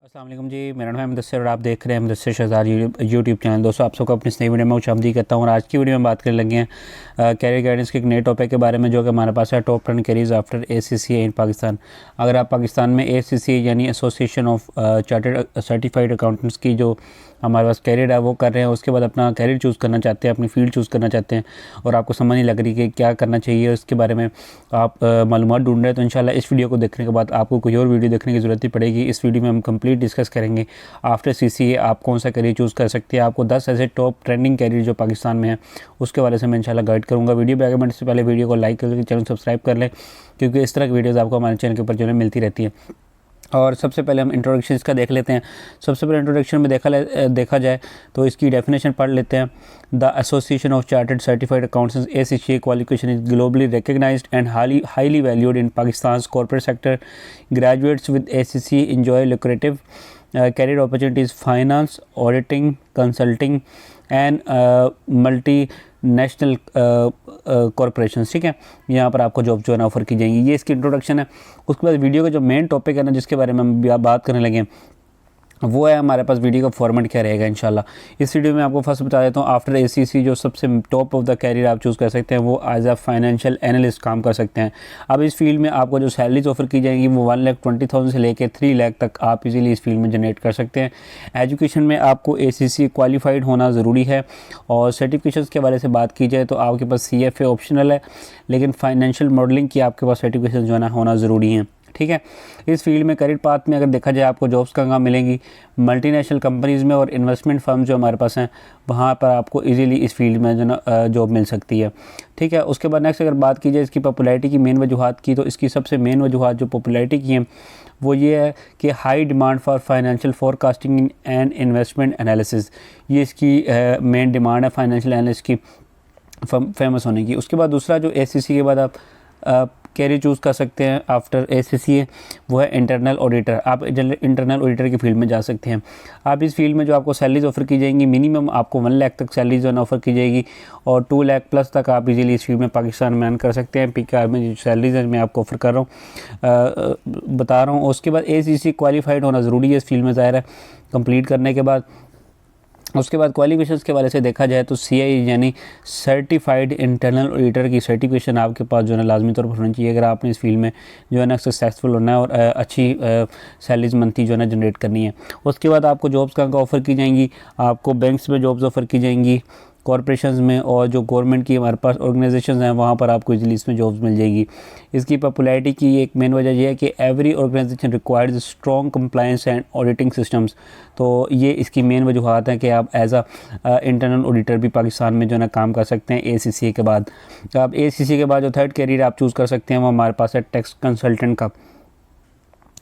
अस्सलाम वालेकुम जी, मेरा नाम है मुदस्सिर और आप देख रहे हैं मुदस्सिर शहज़ाद यूट्यूब चैनल। दोस्तों, आप सबको अपनी इस नई वीडियो में खुशामदीद करता हूँ और आज की वीडियो में बात करने लगे हैं कैरियर गाइडेंस के एक नए टॉपिक के बारे में जो कि हमारे पास है टॉप 10 कैरियर्स आफ्टर ACCA इन पाकिस्तान। अगर आप पाकिस्तान में ACCA यानी association of chartered certified accountants की जो हमारे पास कैरियर है वो कर रहे हैं, उसके बाद अपना कैरियर चूज़ करना चाहते हैं, अपनी फील्ड चूज़ करना चाहते हैं और आपको समझ नहीं लग रही कि क्या करना चाहिए, उसके बारे में आप मालूमात ढूंढ रहे हैं, तो इंशाल्लाह इस वीडियो को देखने के बाद आपको कोई और वीडियो देखने की ज़रूरत ही पड़ेगी। इस वीडियो में हम कंप्लीट डिस्कस करेंगे आफ्टर CCA आप कौन सा कैरियर चूज़ कर सकते हैं। आपको 10 ऐसे टॉप ट्रेंडिंग कैरियर जो पाकिस्तान में है उसके बारे से मैं इंशाल्लाह गाइड करूँगा। वीडियो पे आगे बढ़ने से पहले वीडियो को लाइक करके चैनल सब्सक्राइब कर लें, क्योंकि इस तरह की वीडियोज़ आपको हमारे चैनल के ऊपर जो है मिलती रहती है। और सबसे पहले हम इंट्रोडक्शन इसका देख लेते हैं। सबसे पहले इंट्रोडक्शन में देखा जाए तो इसकी डेफिनेशन पढ़ लेते हैं। The association of chartered certified accountants ACCA qualification is globally recognised and highly valued in Pakistan corporate sector. Graduates with ACCA enjoy lucrative career opportunities, finance, auditing, consulting and multinational corporation. ठीक है, यहाँ पर आपको job जो है ना offer की जाएंगी। ये इसकी इंट्रोडक्शन है। उसके बाद वीडियो का जो मेन टॉपिक है ना जिसके बारे में हम बात करने लगे वो है हमारे पास वीडियो का फॉर्मेट क्या रहेगा इंशाल्लाह। इस वीडियो में आपको फर्स्ट बता देता हूँ, आफ्टर ACCA जो सबसे टॉप ऑफ द कैरियर आप चूज़ कर सकते हैं वो एज अ फाइनेंशियल एनालिस्ट काम कर सकते हैं। अब इस फील्ड में आपको जो सैलरीज ऑफर की जाएंगी वो 1,20,000 से लेकर 3 लाख तक आप इजीली इस फील्ड में जनरेट कर सकते हैं। एजुकेशन में आपको ACCA क्वालिफाइड होना ज़रूरी है और सर्टिफिकेशन के बारे से बात की जाए तो आपके पास CFA ऑप्शनल है, लेकिन फाइनेंशियल मॉडलिंग की आपके पास सर्टिफिकेशन जो है ना होना ज़रूरी है। ठीक है, इस फील्ड में करियर पाथ में अगर देखा जाए आपको जॉब्स कहाँ मिलेंगी, मल्टीनेशनल कंपनीज़ में और इन्वेस्टमेंट फर्म जो हमारे पास हैं वहाँ पर आपको इजीली इस फील्ड में जो ना जॉब मिल सकती है। ठीक है, उसके बाद नेक्स्ट अगर बात की जाए इसकी पॉपुलैरिटी की मेन वजूहात की, तो इसकी सबसे मेन वजूहात जो पॉपुलैरिटी की हैं वो ये है कि high demand for financial forecasting and investment analysis. ये इसकी मेन डिमांड है फाइनेंशियल एनालिस्ट की फेमस होने की। उसके बाद दूसरा जो ACCA के बाद आप कैरियर चूज़ कर सकते हैं आफ्टर ACCA वो है इंटरनल ऑडिटर। आप इंटरनल ऑडिटर की फील्ड में जा सकते हैं। आप इस फील्ड में जो आपको सैलरीज ऑफर की जाएंगी मिनिमम आपको 1 लाख तक सैलरी जो है ऑफर की जाएगी और 2 लाख प्लस तक आप इजीली इस फील्ड में पाकिस्तान में अर्न कर सकते हैं। PKR में जो सैलरीज है मैं आपको ऑफर कर रहा हूँ बता रहा हूँ। उसके बाद ACCA क्वालिफाइड होना ज़रूरी है इस फील्ड में, ज़ाहिर है कंप्लीट करने के बाद। उसके बाद क्वालिफिकेशंस के वाले से देखा जाए तो CIE यानी सर्टिफाइड इंटरनल ऑडिटर की सर्टिफिकेशन आपके पास जो है लाजमी तौर पर होनी चाहिए अगर आपने इस फील्ड में जो है ना सक्सेसफुल होना है और अच्छी सैलरीज मंथली जो है ना जनरेट करनी है। उसके बाद आपको जॉब्स कहाँ ऑफ़र की जाएंगी, आपको बैंक्स में जॉब्स ऑफ़र की जाएंगी, कॉरपोरेशंस में और जो गवर्नमेंट की हमारे पास ऑर्गेनाइजेशंस हैं वहाँ पर आपको इजीली इसमें जॉब्स मिल जाएगी। इसकी पॉपुलैरिटी की एक मेन वजह यह है कि every organisation required strong compliance and auditing systems. तो ये इसकी मेन वजूहत है कि आप एज इंटरनल ऑडिटर भी पाकिस्तान में जो है ना काम कर सकते हैं ACCA के बाद। आप ACCA के बाद जो थर्ड कैरियर आप चूज़ कर सकते हैं वो हमारे पास है टैक्स कंसल्टेंट का।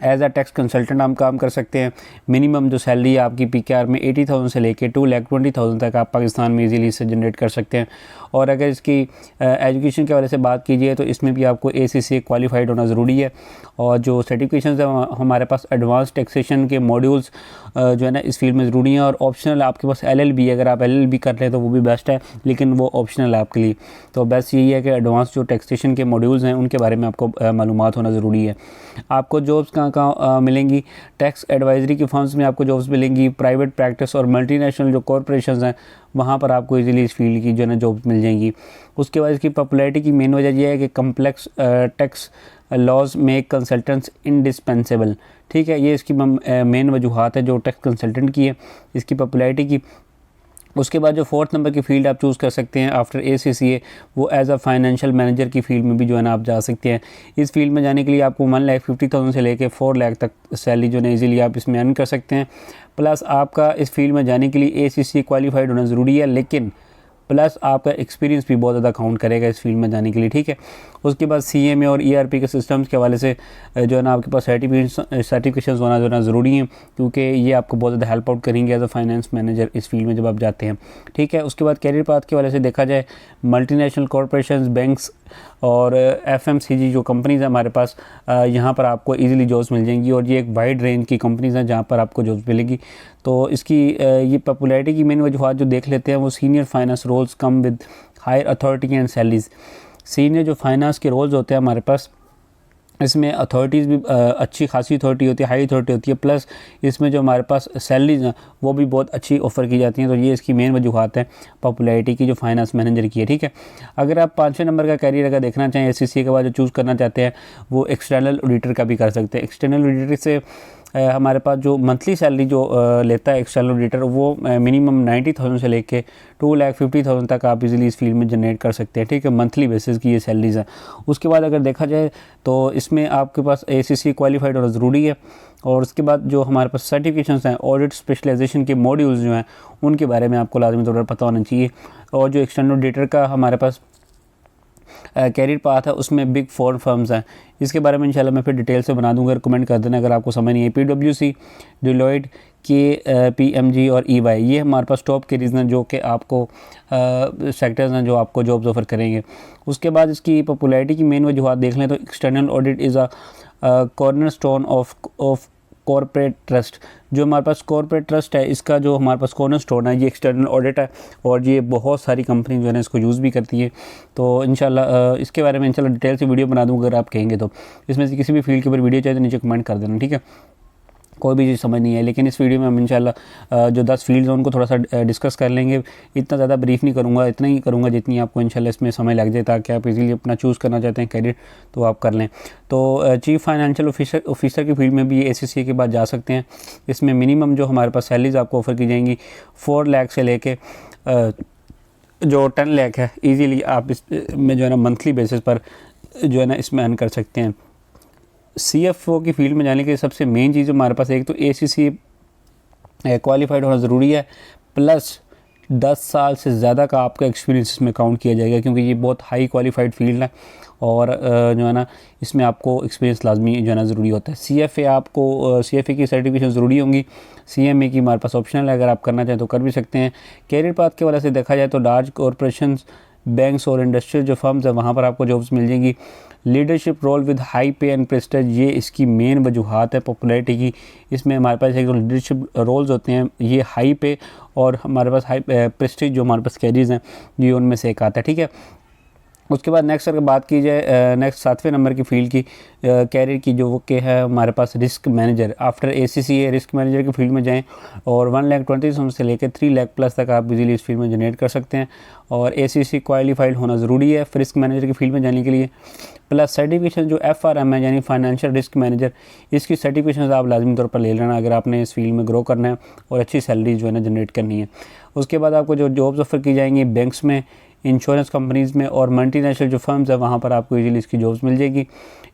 एज अ टैक्स कंसल्टेंट हम काम कर सकते हैं। मिनिमम जो सैलरी आपकी PKR में 80,000 से लेके 2,20,000 तक आप पाकिस्तान में इजीली से जनरेट कर सकते हैं। और अगर इसकी एजुकेशन के वाले से बात कीजिए तो इसमें भी आपको ACCA क्वालिफाइड होना ज़रूरी है और जो सर्टिफिकेशन है हमारे पास एडवांस टैक्सेशन के मॉड्यूल्स जो है ना इस फील्ड में ज़रूरी हैं और ऑप्शनल आपके पास LLB अगर आप LLB कर लें तो वो भी बेस्ट है, लेकिन वो ऑप्शनल है आपके लिए। तो बेस्ट यही है कि एडवांस जो टैक्सेशन के मॉड्यूल्स हैं उनके बारे में आपको मालूमात होना ज़रूरी है। आपको जॉब्स कहाँ मिलेंगी, टैक्स एडवाइजरी की फर्म्स में आपको जॉब्स मिलेंगी, प्राइवेट प्रैक्टिस और मल्टीनेशनल जो कॉरपोरेशंस हैं वहाँ पर आपको इजीली इस फील्ड की जो है ना जॉब्स मिल जाएंगी। उसके बाद इसकी पॉपुलैरिटी की मेन वजह यह है कि complex tax laws make consultants indispensable. ठीक है, ये इसकी मेन वजूहत है जो टैक्स कंसल्टेंट की है इसकी पॉपुलैरिटी की। उसके बाद जो 4th नंबर की फील्ड आप चूज़ कर सकते हैं आफ्टर ACCA वो एज अ फाइनेंशियल मैनेजर की फील्ड में भी जो है ना आप जा सकते हैं। इस फील्ड में जाने के लिए आपको 1,50,000 से लेकर 4 लाख तक सैलरी जो है इजीली आप इसमें अर्न कर सकते हैं। प्लस आपका इस फील्ड में जाने के लिए ACCA क्वालिफाइड होना ज़रूरी है, लेकिन प्लस आपका एक्सपीरियंस भी बहुत ज़्यादा काउंट करेगा इस फील्ड में जाने के लिए। ठीक है, उसके बाद CMA और ERP के सिस्टम्स के हवाले से जो है ना आपके पास सर्टिफिकेशन होना जो है ना ज़रूरी है, क्योंकि ये आपको बहुत ज़्यादा हेल्प आउट करेंगे एज अ फाइनेंस मैनेजर इस फील्ड में जब आप जाते हैं। ठीक है, उसके बाद कैरियर पाथ के हवाले से देखा जाए मल्टीनेशनल कॉरपोरेशंस, बैंक्स और FMCG जो कंपनीज़ हैं हमारे पास यहाँ पर आपको इजीली जॉब्स मिल जाएंगी और ये एक वाइड रेंज की कंपनीज़ हैं जहाँ पर आपको जॉब्स मिलेगी। तो इसकी ये पॉपुलैरिटी की मेन वजूहत जो देख लेते हैं वो senior finance roles come with higher authority and salaries. Senior जो फाइनेंस के रोल्स होते हैं हमारे पास इसमें अथॉरिटीज़ भी अच्छी खासी अथॉरिटी होती है, हाई अथॉरिटी होती है, प्लस इसमें जो हमारे पास सैलरीज हैं वो भी बहुत अच्छी ऑफ़र की जाती हैं। तो ये इसकी मेन वजूहत है पॉपुलैरिटी की जो फाइनेंस मैनेजर की है, ठीक है। अगर आप 5वें नंबर का कैरियर अगर देखना चाहें एससीसीए के बाद जो चूज़ करना चाहते हैं वो एक्सटर्नल ऑडिटर का भी कर सकते हैं। एक्सटर्नल ऑडिटर से हमारे पास जो मंथली सैलरी जो लेता है एक्सटर्नल ऑडिटर वो मिनिमम 90,000 से लेके 2,50,000 तक आप इजीली इस फील्ड में जनरेट कर सकते हैं, ठीक है। मंथली बेसिस की ये सैलरीज हैं। उसके बाद अगर देखा जाए तो इसमें आपके पास एसीसी क्वालिफाइड होना ज़रूरी है। और उसके बाद जो हमारे पास सर्टिफिकेशंस हैं, ऑडिट स्पेशलाइजेशन के मॉड्यूल्स जो हैं उनके बारे में आपको लाजमी तौर पर पता होना चाहिए। और जो एक्सटर्नल ऑडिटर का हमारे पास कैरियर पाथ है उसमें बिग 4 फर्म्स हैं। इसके बारे में इंशाल्लाह मैं फिर डिटेल से बना दूंगा, कमेंट कर देना अगर आपको समझ नहीं है। PwC, डिलॉयट, KPMG और EY ये हमारे पास टॉप कैरियर्स हैं जो कि आपको सेक्टर्स हैं जो आपको जॉब्स ऑफर करेंगे। उसके बाद इसकी पॉपुलैरिटी की मेन वजूहत देख लें तो external audit is a corner stone of corporate trust. जो हमारे पास कॉर्पोरेट ट्रस्ट है इसका जो हमारे पास कॉर्नर स्टोन है ये एक्सटर्नल ऑडिट है और ये बहुत सारी कंपनी जो है ना इसको यूज़ भी करती है। तो इंशाल्लाह इसके बारे में इंशाल्लाह डिटेल से वीडियो बना दूँगा अगर आप कहेंगे तो। इसमें से किसी भी फील्ड के ऊपर वीडियो चाहिए तो नीचे कमेंट कर देना, ठीक है। कोई भी चीज़ समझ नहीं है, लेकिन इस वीडियो में हम इंशाल्लाह जो 10 फील्ड्स हैं उनको थोड़ा सा डिस्कस कर लेंगे। इतना ज़्यादा ब्रीफ नहीं करूँगा, इतना ही करूँगा जितनी आपको इंशाल्लाह इसमें समय लग जाए, ताकि आप इजीली अपना चूज़ करना चाहते हैं कैरियर तो आप कर लें। तो चीफ़ फाइनेंशियल ऑफिसर की फील्ड में भी एसीसीए के बाद जा सकते हैं। इसमें मिनिमम जो हमारे पास सैलरीज आपको ऑफ़र की जाएंगी 4 लाख से लेके जो 10 लाख है ईजीली आप इस में जो है ना मंथली बेसिस पर जो है ना इसमें अर्न कर सकते हैं। CFO की फील्ड में जाने के लिए सबसे मेन चीज़ हमारे पास एक तो ACC क्वालिफाइड होना ज़रूरी है, प्लस 10 साल से ज़्यादा का आपका एक्सपीरियंस इसमें काउंट किया जाएगा, क्योंकि ये बहुत हाई क्वालिफाइड फील्ड है और जो है ना इसमें आपको एक्सपीरियंस लाजमी जो है ना ज़रूरी होता है। CFA आपको CFA की सर्टिफिकेशन ज़रूरी होंगी। CMA की हमारे पास ऑप्शनल है, अगर आप करना चाहें तो कर भी सकते हैं। कैरियर पाथ के वजह से देखा जाए तो लार्ज कॉरपोरेशंस, बैंक्स और इंडस्ट्रियल जो फर्म्स हैं वहाँ पर आपको जॉब्स मिल जाएंगी। लीडरशिप रोल विद हाई पे एंड प्रेस्टेज ये इसकी मेन वजूहत है पॉपुलैरिटी की। इसमें हमारे पास एक लीडरशिप रोल्स होते हैं ये हाई पे और हमारे पास हाई प्रेस्टीज जो हमारे पास कैरियर्स हैं ये उनमें से एक आता है, ठीक है। उसके बाद नेक्स्ट अगर बात की जाए नेक्स्ट 7वें नंबर की फील्ड की कैरियर की जो कि है हमारे पास risk manager. After ACCA risk manager की फील्ड में जाएं और 1,20,000 से लेकर 3 लाख प्लस तक आप इजीली इस फील्ड में जनरेट कर सकते हैं। और ACC क्वालिफाइड होना ज़रूरी है रिस्क मैनेजर की फील्ड में जाने के लिए। प्लस सर्टिफिकेशन जो FRM है यानी फाइनेंशियल रिस्क मैनेजर, इसकी सर्टिफिकेशन आप लाजमी तौर पर ले लेना अगर आपने इस फील्ड में ग्रो करना है और अच्छी सैलरी जो है ना जनरेट करनी है। उसके बाद आपको जो जॉब्स ऑफर की जाएंगी बैंक्स में, इंश्योरेंस कंपनीज़ में और मल्टीनेशनल जो फर्म्स है वहाँ पर आपको इजीली इसकी जॉब्स मिल जाएगी।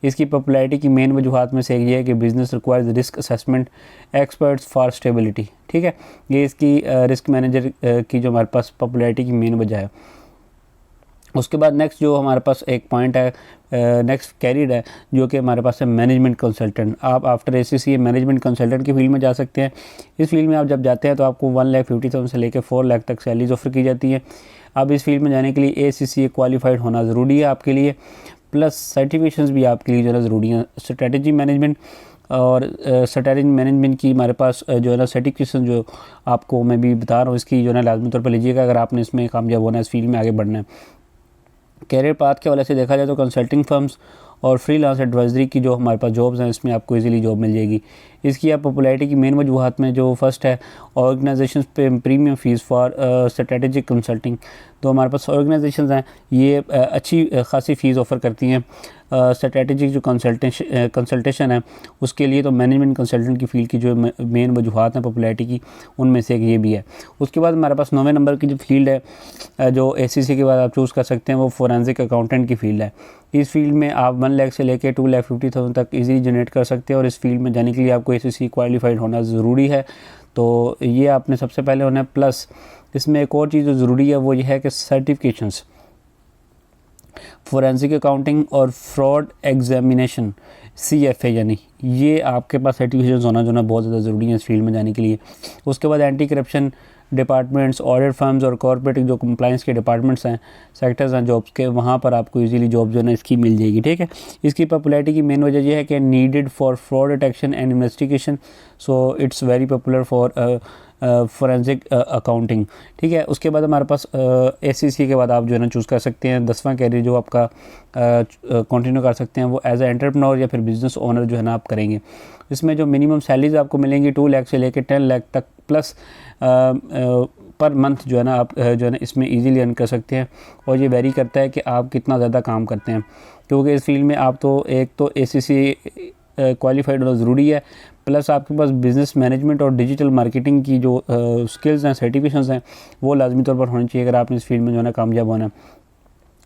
इसकी पॉपुलैरिटी की मेन वजूहत में से एक ये है कि business requires risk assessment experts for stability, ठीक है। ये इसकी रिस्क मैनेजर की जो हमारे पास पॉपुलैरिटी की मेन वजह है। उसके बाद नेक्स्ट जो हमारे पास एक पॉइंट है नेक्स्ट कैरियर है जो कि हमारे पास है मैनेजमेंट कंसल्टेंट। आप आफ्टर ACCA मैनेजमेंट कंसल्टेंट की फील्ड में जा सकते हैं। इस फील्ड में आप जब जाते हैं तो आपको 1,50,000 से लेकर 4 लाख तक सैलरीज ऑफर की जाती है। अब इस फील्ड में जाने के लिए ACCA क्वालिफाइड होना ज़रूरी है आपके लिए, प्लस सर्टिफिकेशंस भी आपके लिए जो है ज़रूरी हैं। स्ट्रेटजी मैनेजमेंट और स्ट्रेटजी मैनेजमेंट की हमारे पास जो है ना सर्टिफिकेशन जो आपको मैं भी बता रहा हूँ इसकी जो है ना लाजमी तौर पर लीजिएगा अगर आपने इसमें कामयाब होना है, इस फील्ड में आगे बढ़ना है। कैरियर पाथ के हवाले से देखा जाए तो कंसल्टिंग फर्म्स और फ्रीलांस एडवाइजरी की जो हमारे पास जॉब्स हैं इसमें आपको इजीली जॉब मिल जाएगी। इसकी आप पॉपुलैरिटी की मेन वजूहत में जो फर्स्ट है ऑर्गेनाइजेशंस पे premium fees for strategic consulting. तो हमारे पास ऑर्गेनाइजेशंस हैं ये अच्छी खासी फ़ीस ऑफ़र करती हैं स्ट्रेटेजिक जो कंसल्टेशन है उसके लिए। तो मैनेजमेंट कंसल्टेंट की फील्ड की जो मेन वजूहत हैं पॉपुलैरिटी की उनमें से एक ये भी है। उसके बाद हमारे पास 9वें नंबर की जो फील्ड है जो ACCA के बाद आप चूज़ कर सकते हैं वो फोरेंसिक अकाउंटेंट की फील्ड है। इस फील्ड में आप 1 लाख से लेकर 2,50,000 तक इजीली जनरेट कर सकते हैं और इस फील्ड में जाने के लिए आपको ACCA क्वालिफाइड होना ज़रूरी है। तो ये आपने सबसे पहले होना है। प्लस इसमें एक और चीज़ जो ज़रूरी है वो ये है कि सर्टिफिकेशंस फोरेंसिक अकाउंटिंग और फ्रॉड एग्जामिनेशन CFA यानी ये आपके पास सर्टिफिकेशन होना जो ना बहुत ज़्यादा ज़रूरी है इस फील्ड में जाने के लिए। उसके बाद anti corruption departments, audit firms और कॉर्पोरेट जो कंप्लाइंस के डिपार्टमेंट्स हैं, सेक्टर्स हैं जॉब्स के, वहाँ पर आपको इजीली जॉब जो है ना इसकी मिल जाएगी, ठीक है। इसकी पॉपुलैरिटी की मेन वजह यह है कि needed for fraud detection and investigation, so it's very popular for forensic accounting, ठीक है। उसके बाद हमारे पास ACCA के बाद आप जो है ना चूज़ कर सकते हैं 10वां कैरियर जो आपका कंटिन्यू कर सकते हैं, वो एज ए एंटरप्रेन्योर या फिर बिजनेस ओनर जो है ना आप करेंगे। इसमें जो मिनिमम सैलरीज आपको मिलेंगी 2 लाख से लेकर 10 लाख तक प्लस पर मंथ जो है ना आप जो है ना इसमें इजीली अर्न कर सकते हैं। और ये वेरी करता है कि आप कितना ज़्यादा काम करते हैं, क्योंकि इस फील्ड में आप तो एक तो ACCA क्वालिफाइड होना ज़रूरी है, प्लस आपके पास बिज़नेस मैनेजमेंट और डिजिटल मार्केटिंग की जो स्किल्स हैं, सर्टिफिकेशंस हैं, वो लाजमी तौर पर होनी चाहिए अगर आपने इस फील्ड में जो है ना कामयाब होना है।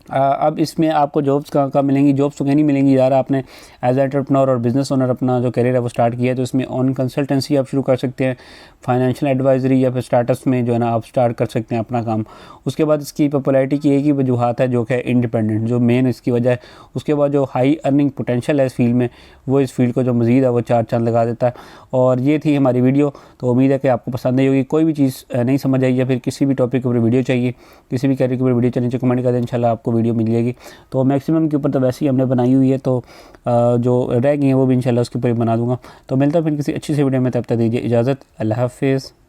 अब इसमें आपको जॉब्स कहाँ मिलेंगी, जॉब्स तो कहीं नहीं मिलेंगी यार। आपने एज एंटरप्रेन्योर और बिजनेस ओनर अपना जो करियर है वो स्टार्ट किया है, तो इसमें ऑन कंसल्टेंसी आप शुरू कर सकते हैं, फाइनेंशियल एडवाइजरी या फिर स्टार्टअप्स में जो है ना आप स्टार्ट कर सकते हैं अपना काम। उसके बाद इसकी पॉपुलैरिटी की एक ही वजूहत है जो कि इंडिपेंडेंट, जो मेन इसकी वजह है। उसके बाद जो हाई अर्निंग पोटेंशियल है इस फील्ड में, वो इस फील्ड को जो मज़ीद है वो 4 चांद लगा देता है। और ये थी हमारी वीडियो, तो उम्मीद है कि आपको पसंद आई होगी। कोई भी चीज़ नहीं समझ आई या फिर किसी भी टॉपिक के ऊपर वीडियो चाहिए, किसी भी कैरियर के ऊपर वीडियो चाहिए, नीचे कमेंट कर दें, इंशाल्लाह आपको वीडियो मिल जाएगी। तो मैक्सिमम के ऊपर तो वैसे ही हमने बनाई हुई है, तो जो रह गई हैं वो भी इंशाल्लाह उसके ऊपर बना दूंगा। तो मिलता है फिर किसी अच्छी सी वीडियो में, तब तक दीजिए इजाज़त। अल्लाह हाफ़िज़।